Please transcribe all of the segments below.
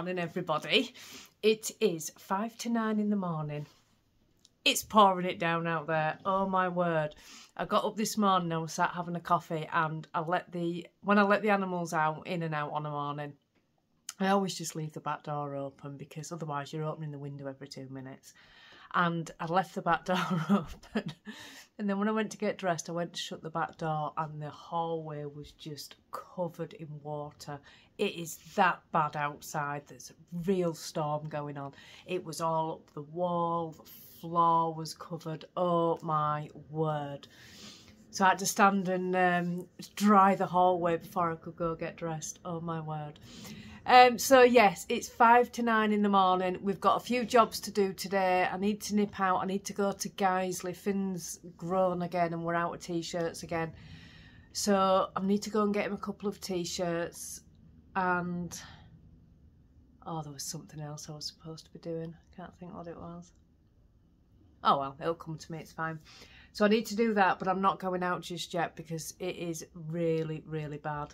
morning, everybody. It is 5 to 9 in the morning. It's pouring it down out there. Oh my word. I got up this morning, I was sat having a coffee, and when I let the animals out, in and out on a morning, I always just leave the back door open because otherwise you're opening the window every 2 minutes. And I left the back door open. And then when I went to get dressed, I went to shut the back door and the hallway was just covered in water. It is that bad outside. There's a real storm going on. It was all up the wall. The floor was covered. Oh my word. So I had to stand and dry the hallway before I could go get dressed. Oh my word. So yes, it's 5 to 9 in the morning. We've got a few jobs to do today. I need to nip out. I need to go to Guiseley. Finn's grown again and we're out of t-shirts again. So I need to go and get him a couple of t-shirts. And oh, there was something else I was supposed to be doing. I can't think what it was. Oh well, it'll come to me, it's fine. So I need to do that, but I'm not going out just yet because it is really, really bad.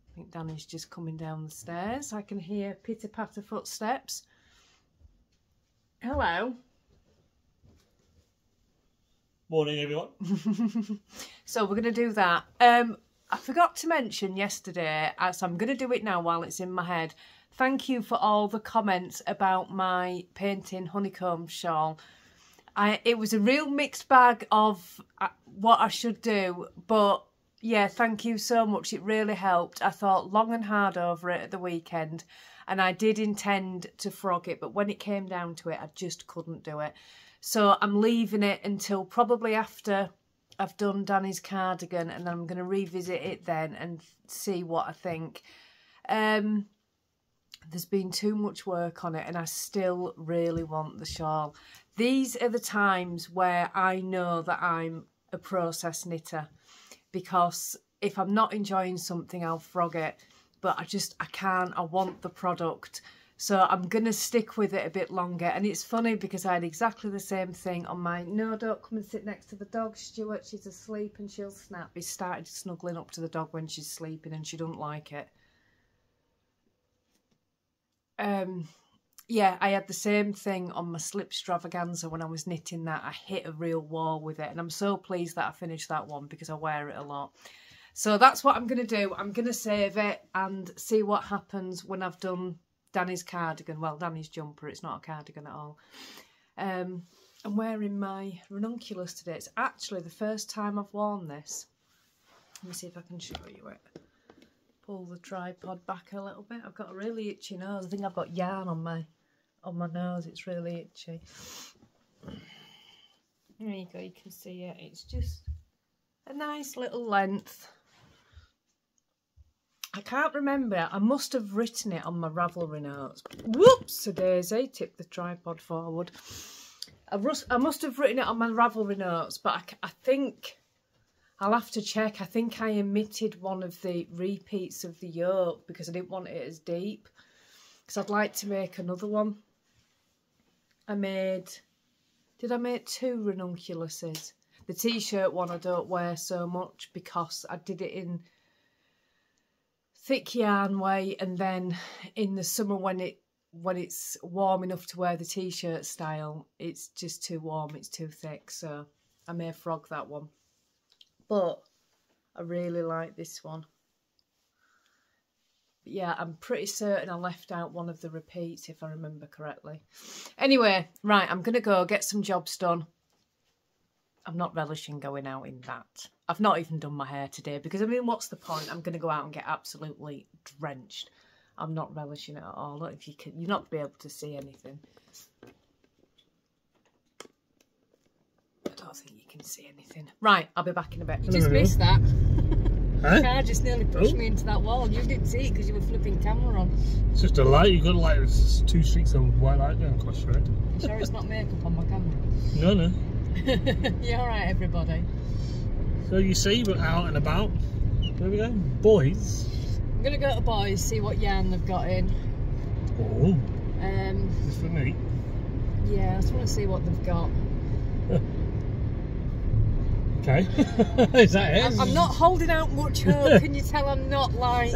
I think Danny's just coming down the stairs. I can hear pitter-patter footsteps. Hello. Morning, everyone. So we're going to do that. I forgot to mention yesterday, so I'm going to do it now while it's in my head. Thank you for all the comments about my painting honeycomb shawl. It was a real mixed bag of what I should do, but yeah, thank you so much. It really helped. I thought long and hard over it at the weekend and I did intend to frog it, but when it came down to it, I just couldn't do it. So I'm leaving it until probably after I've done Danny's cardigan, and then I'm going to revisit it then and see what I think. There's been too much work on it and I still really want the shawl. These are the times where I know that I'm a process knitter, because if I'm not enjoying something, I'll frog it. But I can't, I want the product. So I'm going to stick with it a bit longer. And it's funny because I had exactly the same thing on my, no, don't come and sit next to the dog, Stuart, she's asleep and she'll snap. He started snuggling up to the dog when she's sleeping and she doesn't like it. Yeah, I had the same thing on my slip extravaganza when I was knitting that. I hit a real wall with it and I'm so pleased that I finished that one because I wear it a lot. So that's what I'm going to do. I'm going to save it and see what happens when I've done Danny's cardigan. Well, Danny's jumper, it's not a cardigan at all. I'm wearing my ranunculus today. It's actually the first time I've worn this. Let me see if I can show you it. Pull the tripod back a little bit. I've got a really itchy nose. I think I've got yarn on my nose. It's really itchy. There you go, you can see it. It's just a nice little length. I can't remember. I must have written it on my Ravelry notes. Whoops, a daisy. Tip the tripod forward. I must have written it on my Ravelry notes, but I think I'll have to check. I think I omitted one of the repeats of the yoke because I didn't want it as deep. Because I'd like to make another one. Did I make 2 ranunculuses? The t-shirt one I don't wear so much because I did it in thick yarn way, and then in the summer when it's warm enough to wear the t-shirt style, it's just too warm, it's too thick, so I may frog that one. But I really like this one. But yeah, I'm pretty certain I left out one of the repeats if I remember correctly. Anyway, right, I'm going to go get some jobs done. I'm not relishing going out in that. I've not even done my hair today because, I mean, what's the point? I'm going to go out and get absolutely drenched. I'm not relishing it at all. Look, if you're not be able to see anything. I don't think you can see anything. Right, I'll be back in a bit. You just missed that. Huh? The car just nearly pushed me into that wall. You didn't see it because you were flipping camera on. It's just a light. You've got like 2 streaks of white light going across your head. You sure it's not makeup on my camera? No, no. You alright, everybody? So you see, we're out and about. Where are we going? Boys? I'm going to go to Boys, see what yarn they've got in. Oh. Just for me? Yeah, I just want to see what they've got. Okay. Is that it? I'm not holding out much hope. Can you tell I'm not like...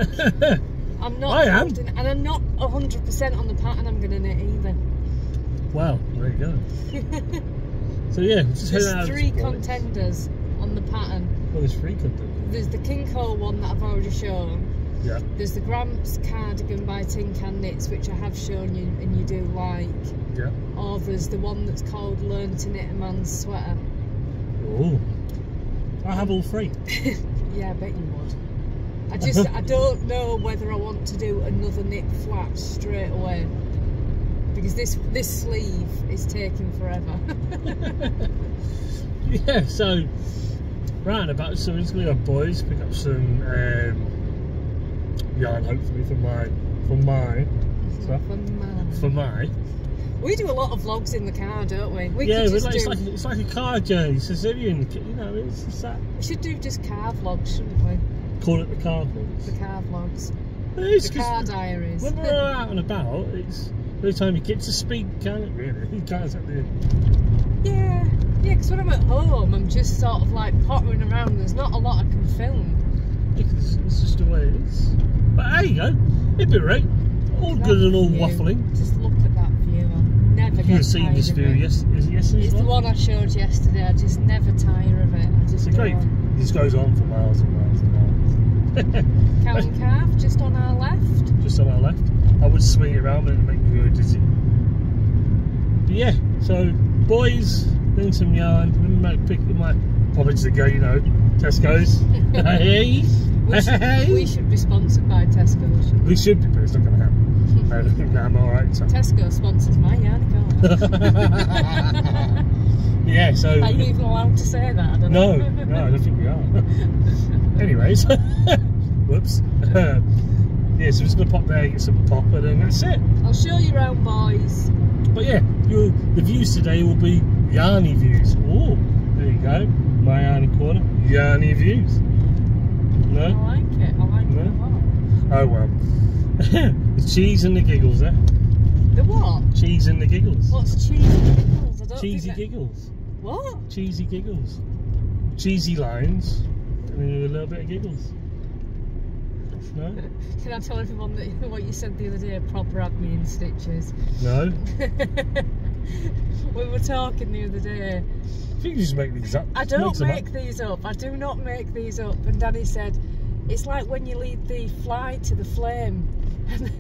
I'm not. I am. And I'm not 100% on the pattern I'm going to knit either. Well, there you go. So yeah, just head out. There's 3 contenders on the pattern. Well, there's 3 contenders. There's the King Cole one that I've already shown. Yeah. There's the Gramps cardigan by Tin Can Knits, which I have shown you and you do like. Yeah. Or there's the one that's called Learn to Knit a Man's Sweater. Oh. I have all 3. Yeah, I bet you would. I don't know whether I want to do another knit flat straight away. Because this sleeve is taking forever. Yeah, so right about, so we're just gonna go boys, pick up some yarn hopefully for my stuff. For my. We do a lot of vlogs in the car, don't we? It's like a car journey, Sicilian, you know, it's just that. We should do just car vlogs, shouldn't we? Call it the car vlogs. The car vlogs. The car diaries. When we're out and about, it's every time you get to speak, can't it really? You can't exactly. Yeah, because when I'm at home, I'm just sort of like pottering around. There's not a lot I can film. It's just the way it is. But there you go. It'd be right. All good and all waffling. Just look at that view. I'll never get tired of it. You've seen this view yesterday? It's the one I showed yesterday. I just never tire of it. It's great. It just goes on for miles and miles and miles. Cow and calf, just on our left. Just on our left. I would swing it around and make me go dizzy. But yeah, so boys, bring some yarn. We might probably just go, you know, Tesco's. Hey, we should be sponsored by Tesco's. We should be, but it's not going to happen. I think that I'm alright. So. Tesco sponsors my yarn car. Yeah, so. Are you even allowed to say that? I don't know. No, I don't think we are. Anyways, whoops. Yeah, so we're just going to pop there, get some pop, and then that's it. I'll show you around, boys. But yeah, the views today will be yarny views. Oh, there you go. My yarny corner. Yarny views. No? I like it. I like it a lot. Oh well. The cheese and the giggles there. The what? Cheese and the giggles. What's cheese and giggles? I don't Cheesy giggles. What? Cheesy giggles. Cheesy lines. And then a little bit of giggles. No? Can I tell everyone that what you said the other day proper had me in stitches? No? We were talking the other day. I think you just make these up. I don't make these up. I do not make these up. And Danny said, it's like when you lead the fly to the flame. And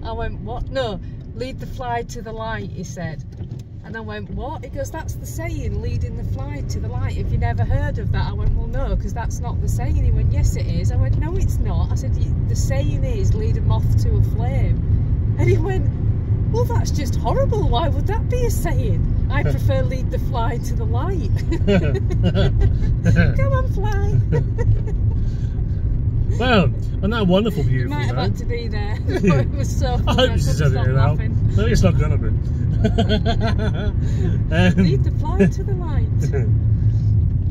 I went, what? No, lead the fly to the light, he said. And I went, what? He goes, that's the saying, leading the fly to the light. Have you never heard of that? I went, well, no, because that's not the saying. He went, yes, it is. I went, no, it's not. I said, the saying is lead a moth to a flame. And he went, well, that's just horrible. Why would that be a saying? I prefer lead the fly to the light. Come on, fly. Well, on that wonderful, beautiful You might have had to be there. It was so funny. I hope this is edited out. No, it's not going to be. Lead the fly to the light.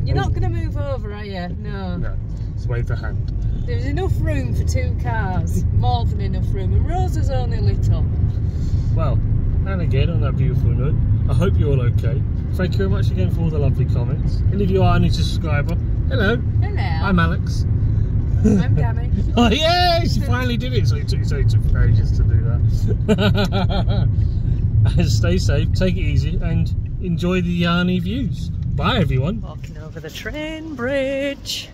You're not going to move over, are you? No. No, just wave the hand. There's enough room for 2 cars. More than enough room. And Rosa's only little. Well, and again, on that beautiful note, I hope you're all okay. Thank you very much again for all the lovely comments. And if you are a new subscriber, hello. Hello. I'm Alex. I'm Danny. Oh yeah, she finally did it. So it took ages to do that. And stay safe, take it easy, and enjoy the yarny views. Bye everyone. Walking over the train bridge.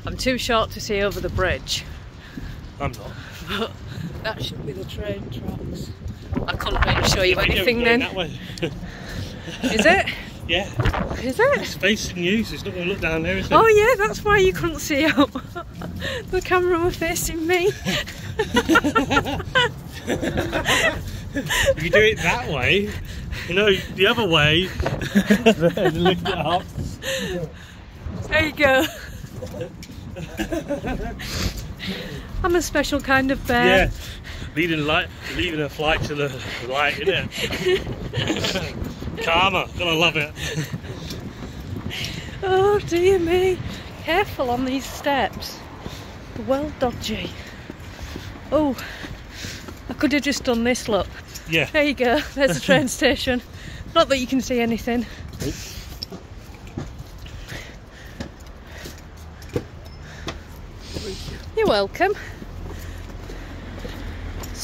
I'm too short to see over the bridge. I'm not. But that should be the train tracks. I couldn't really show you anything then. That way. Is it? Yeah. Is it? It's facing you, so it's not going to look down there, is it? Oh yeah, that's why you couldn't see out. The camera was facing me. If you do it that way, you know, the other way, then lift it up. There you go. I'm a special kind of bear. Yeah, leading a flight to the light, innit? Karma, gonna love it. Oh dear me. Careful on these steps. Well dodgy. Oh, I could have just done this, look. Yeah. There you go, there's the train station. Not that you can see anything. You're welcome.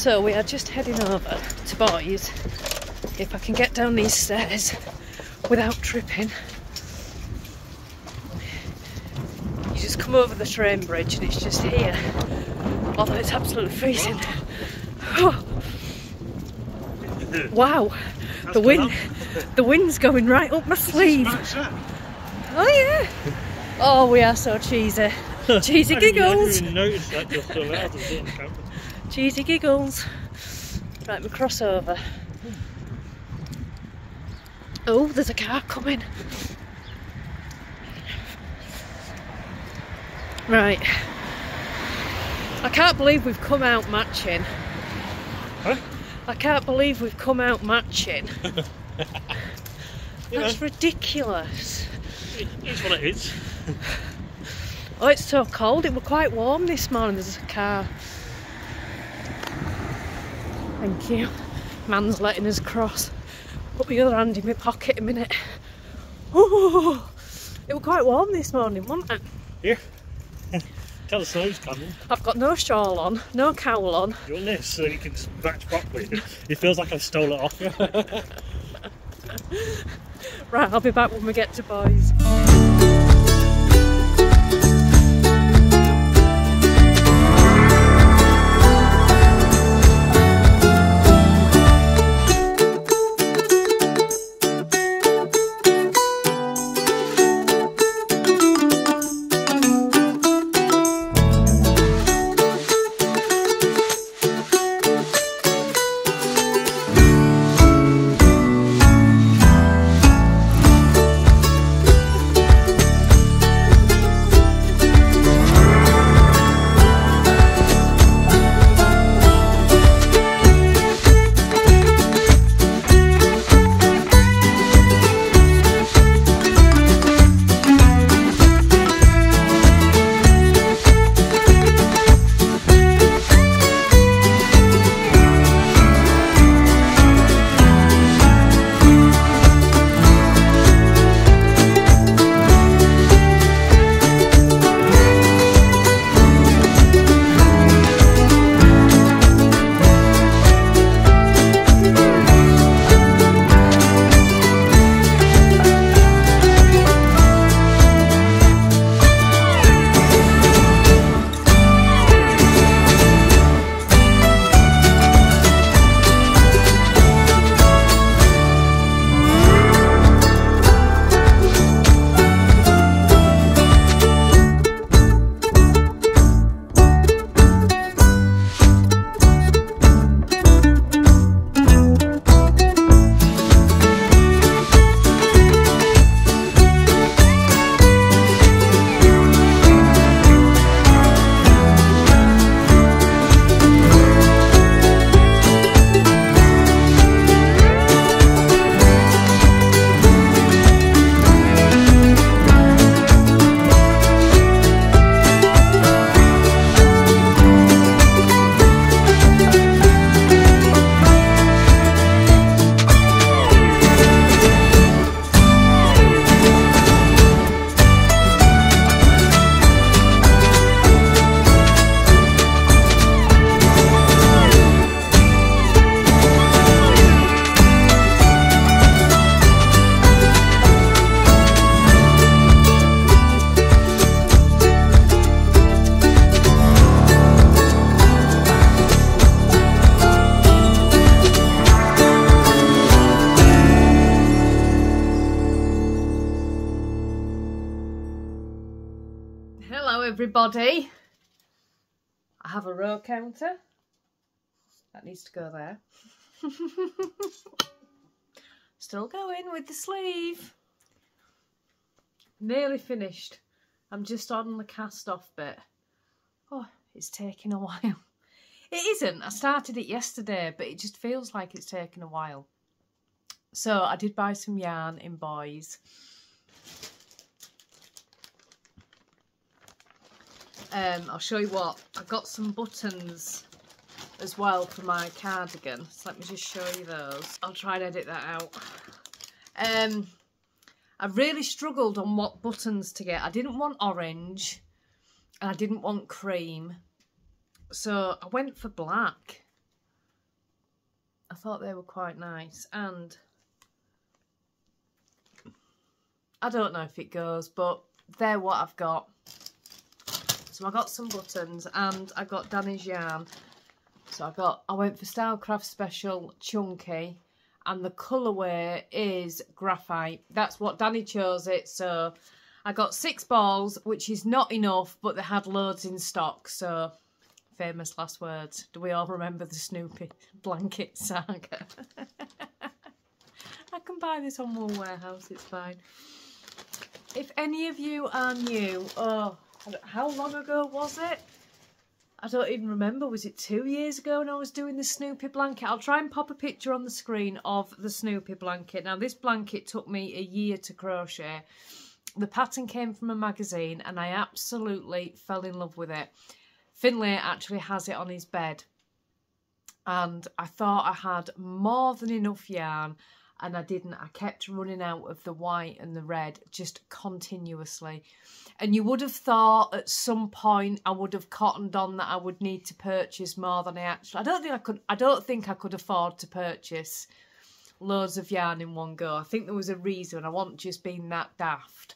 So we are just heading over to Boys. If I can get down these stairs without tripping. You just come over the train bridge and it's just here. Although it's absolutely freezing. Wow, the wind's going right up my sleeve. Oh yeah. Oh, we are so cheesy. Cheesy giggles. I didn't even notice that just till now. Cheesy giggles. Right, we cross over. Oh, there's a car coming. Right. I can't believe we've come out matching. Huh? I can't believe we've come out matching. That's ridiculous. It's what it is. Oh, it's so cold. It was quite warm this morning. There's a car. Thank you. Man's letting us cross. Put my other hand in my pocket a minute. Oh, it was quite warm this morning, wasn't it? Yeah. Tell the snow's coming. I've got no shawl on, no cowl on. You want this so you can match properly? It feels like I've stolen it off you. Right, I'll be back when we get to Boys. Everybody, I have a row counter that needs to go there. Still going with the sleeve. Nearly finished. I'm just on the cast off bit. Oh, it's taking a while. It isn't. I started it yesterday, but it just feels like it's taken a while. So I did buy some yarn in Boys. I'll show you what. I got some buttons as well for my cardigan. So let me just show you those. I'll try and edit that out. I really struggled on what buttons to get. I didn't want orange and I didn't want cream. So I went for black. I thought they were quite nice, and I don't know if it goes, but they're what I've got. So I got some buttons and I got Danny's yarn. So I went for Stylecraft Special Chunky, and the colourway is graphite. That's what Danny chose it, so I got 6 balls, which is not enough, but they had loads in stock, so famous last words. Do we all remember the Snoopy Blanket saga? I can buy this on Wool Warehouse, it's fine. If any of you are new, oh, how long ago was it? I don't even remember. Was it 2 years ago when I was doing the Snoopy Blanket? I'll try and pop a picture on the screen of the Snoopy Blanket. Now, this blanket took me a year to crochet. The pattern came from a magazine and I absolutely fell in love with it. Finlay actually has it on his bed. And I thought I had more than enough yarn, and I didn't. I kept running out of the white and the red just continuously. And you would have thought at some point I would have cottoned on that I would need to purchase more than I actually. I don't think I could afford to purchase loads of yarn in one go. I think there was a reason. I wasn't just being that daft.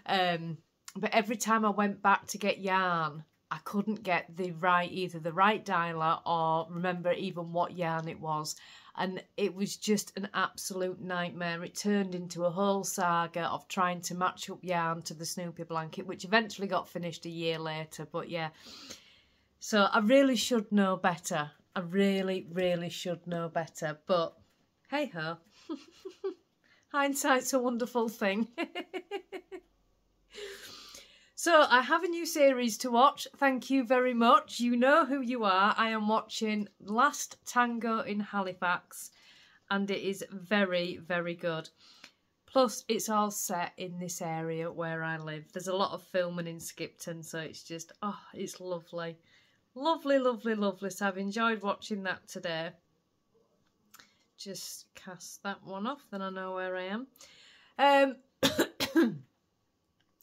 But every time I went back to get yarn, I couldn't get either the right dialer or remember even what yarn it was. And it was just an absolute nightmare. It turned into a whole saga of trying to match up yarn to the Snoopy Blanket, which eventually got finished a year later. But yeah, so I really should know better. I really, really should know better. But hey ho, hindsight's a wonderful thing. So I have a new series to watch. Thank you very much. You know who you are. I am watching Last Tango in Halifax, and it is very, very good. Plus, it's all set in this area where I live. There's a lot of filming in Skipton, so it's just, oh, it's lovely. Lovely, lovely, lovely. So I've enjoyed watching that today. Just cast that one off, then I know where I am.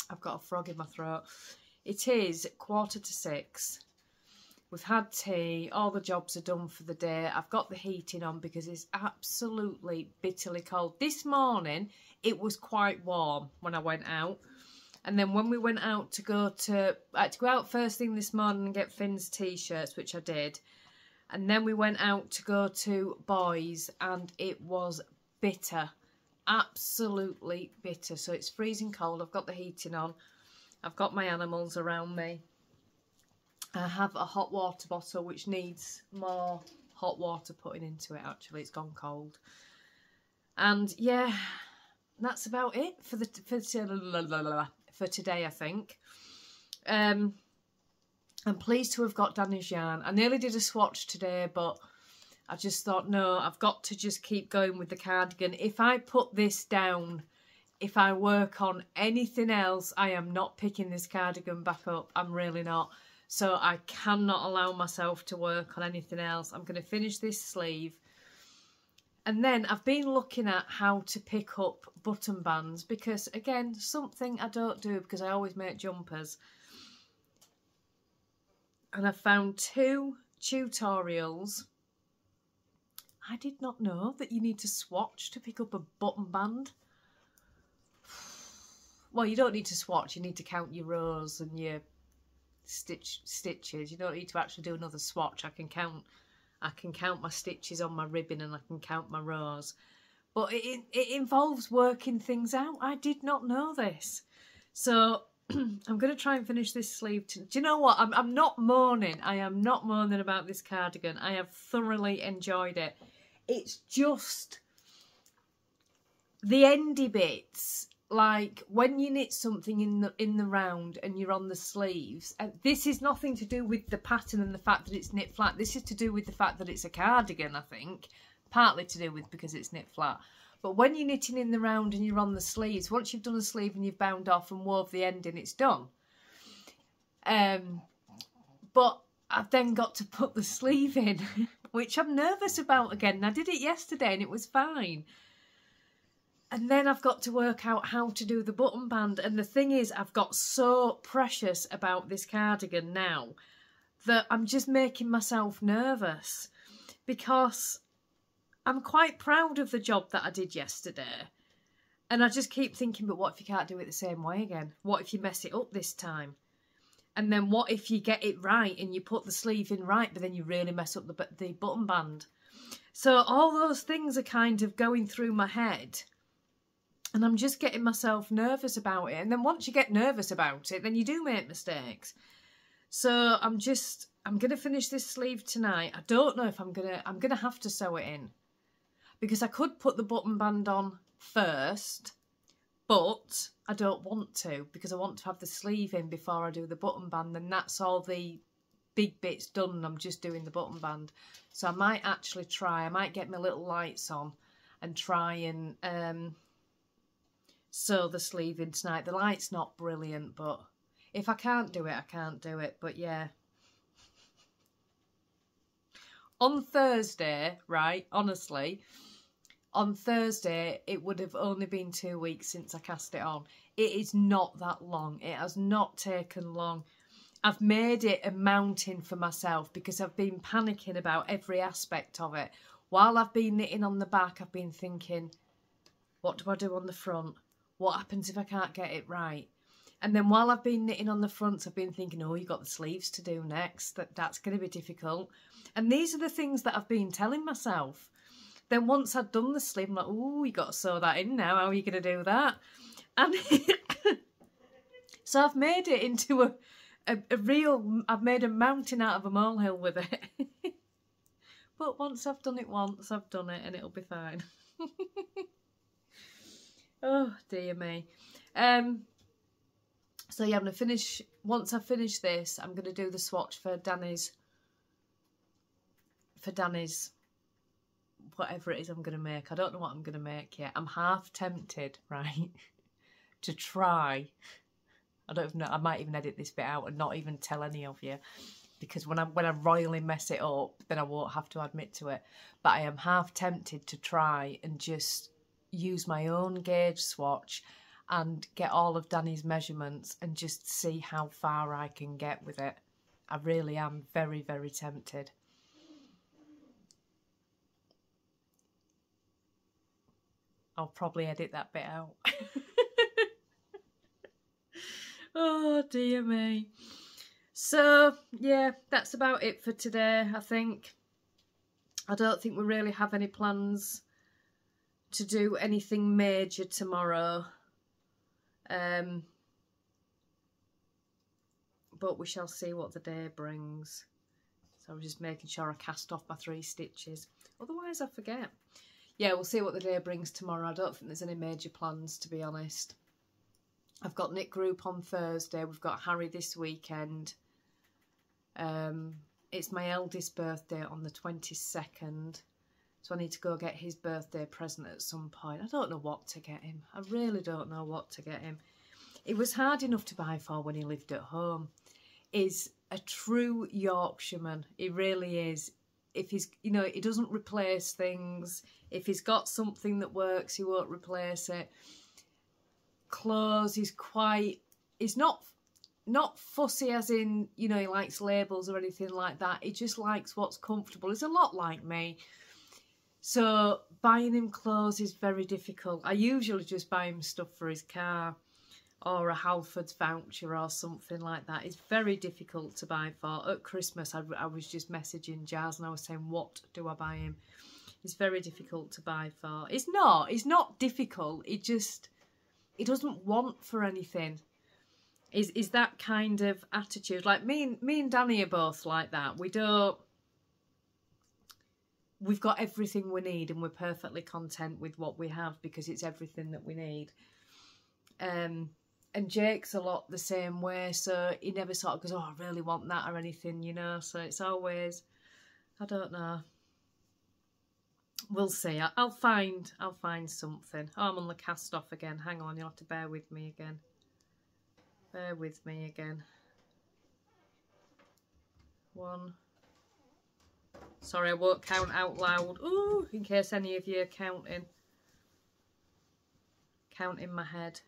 I've got a frog in my throat. It is 5:45. We've had tea. All the jobs are done for the day. I've got the heating on because it's absolutely bitterly cold. This morning, it was quite warm when I went out. And then when we went out I had to go out first thing this morning and get Finn's t-shirts, which I did. And then we went out to go to Boys, and it was bitter. Absolutely bitter. So it's freezing cold. I've got the heating on. I've got my animals around me. I have a hot water bottle which needs more hot water putting into it. Actually, it's gone cold. And yeah, that's about it for today, I think. I'm pleased to have got Danny's yarn. I nearly did a swatch today, but I just thought, no, I've got to just keep going with the cardigan. If I put this down, if I work on anything else, I am not picking this cardigan back up. I'm really not. So I cannot allow myself to work on anything else. I'm going to finish this sleeve. And then I've been looking at how to pick up button bands because, again, something I don't do because I always make jumpers. And I found 2 tutorials. I did not know that you need to swatch to pick up a button band. Well, you don't need to swatch. You need to count your rows and your stitches. You don't need to actually do another swatch. I can count my stitches on my ribbon and I can count my rows. But it involves working things out. I did not know this. So I'm going to try and finish this sleeve. Do you know what? I'm not moaning. I am not moaning about this cardigan. I have thoroughly enjoyed it. It's just the endy bits, like when you knit something in the round and you're on the sleeves. And this is nothing to do with the pattern and the fact that it's knit flat. This is to do with the fact that it's a cardigan, I think. Partly to do with because it's knit flat. But when you're knitting in the round and you're on the sleeves, once you've done a sleeve and you've bound off and wove the ending, it's done. But I've then got to put the sleeve in, which I'm nervous about again. And I did it yesterday and it was fine. And then I've got to work out how to do the button band. And the thing is, I've got so precious about this cardigan now that I'm just making myself nervous because I'm quite proud of the job that I did yesterday. And I just keep thinking, but what if you can't do it the same way again? What if you mess it up this time? And then what if you get it right and you put the sleeve in right, but then you really mess up the button band? So all those things are kind of going through my head. And I'm just getting myself nervous about it. And then once you get nervous about it, then you do make mistakes. So I'm going to finish this sleeve tonight. I don't know if I'm going to have to sew it in. Because I could put the button band on first, but I don't want to, because I want to have the sleeve in before I do the button band. Then that's all the big bits done and I'm just doing the button band. So I might actually try. I might get my little lights on and try and sew the sleeve in tonight. The light's not brilliant, but if I can't do it, I can't do it. But yeah. On Thursday, right, honestly, on Thursday, it would have only been 2 weeks since I cast it on. It is not that long. It has not taken long. I've made it a mountain for myself because I've been panicking about every aspect of it. While I've been knitting on the back, I've been thinking, what do I do on the front? What happens if I can't get it right? And then while I've been knitting on the fronts, I've been thinking, oh, you've got the sleeves to do next. That's going to be difficult. And these are the things that I've been telling myself. Then once I'd done the sleeve, I'm like, oh, you got to sew that in now. How are you going to do that? And so I've made it into a real, I've made a mountain out of a molehill with it. But once I've done it once, I've done it and it'll be fine. Oh, dear me. So yeah, I'm going to finish, once I finish this, I'm going to do the swatch for Danny's, whatever it is I'm going to make. I don't know what I'm going to make yet. I'm half tempted, right, to try. I don't even know, I might even edit this bit out and not even tell any of you. Because when I royally mess it up, then I won't have to admit to it. But I am half tempted to try and just use my own gauge swatch and get all of Danny's measurements and just see how far I can get with it. I really am very, very tempted. I'll probably edit that bit out. Oh, dear me. So, yeah, that's about it for today, I think. I don't think we really have any plans to do anything major tomorrow. But we shall see what the day brings. So I'm just making sure I cast off my 3 stitches. Otherwise I forget. Yeah, we'll see what the day brings tomorrow. I don't think there's any major plans, to be honest. I've got knit group on Thursday. We've got Harry this weekend. It's my eldest birthday on the 22nd. So I need to go get his birthday present at some point. I don't know what to get him. I really don't know what to get him. It was hard enough to buy for when he lived at home. He's a true Yorkshireman. He really is. If he's, you know, he doesn't replace things. If he's got something that works, he won't replace it. Clothes, he's not fussy as in, you know, he likes labels or anything like that. He just likes what's comfortable. He's a lot like me. So buying him clothes is very difficult. I usually just buy him stuff for his car or a Halfords voucher or something like that. It's very difficult to buy for. At Christmas, I was just messaging Jazz and I was saying, what do I buy him? It's very difficult to buy for. It's not difficult. He doesn't want for anything. Is that kind of attitude. Like me and Danny are both like that. We've got everything we need and we're perfectly content with what we have because it's everything that we need. And Jake's a lot the same way, so he never sort of goes, oh, I really want that or anything, you know. So it's always, I don't know. We'll see. I'll find something. Oh, I'm on the cast off again. Hang on, you'll have to bear with me again. Bear with me again. 1. Sorry, I won't count out loud. Ooh, in case any of you are counting. Count in my head.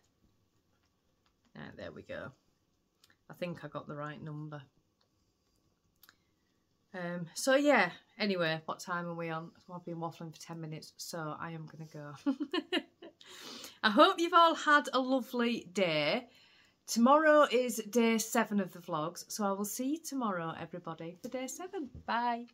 Right, there we go. I think I got the right number. So yeah, Anyway, what time are we on? I've been waffling for 10 minutes, so I am going to go. I hope you've all had a lovely day. Tomorrow is day 7 of the vlogs, so I will see you tomorrow, everybody, for day 7. Bye.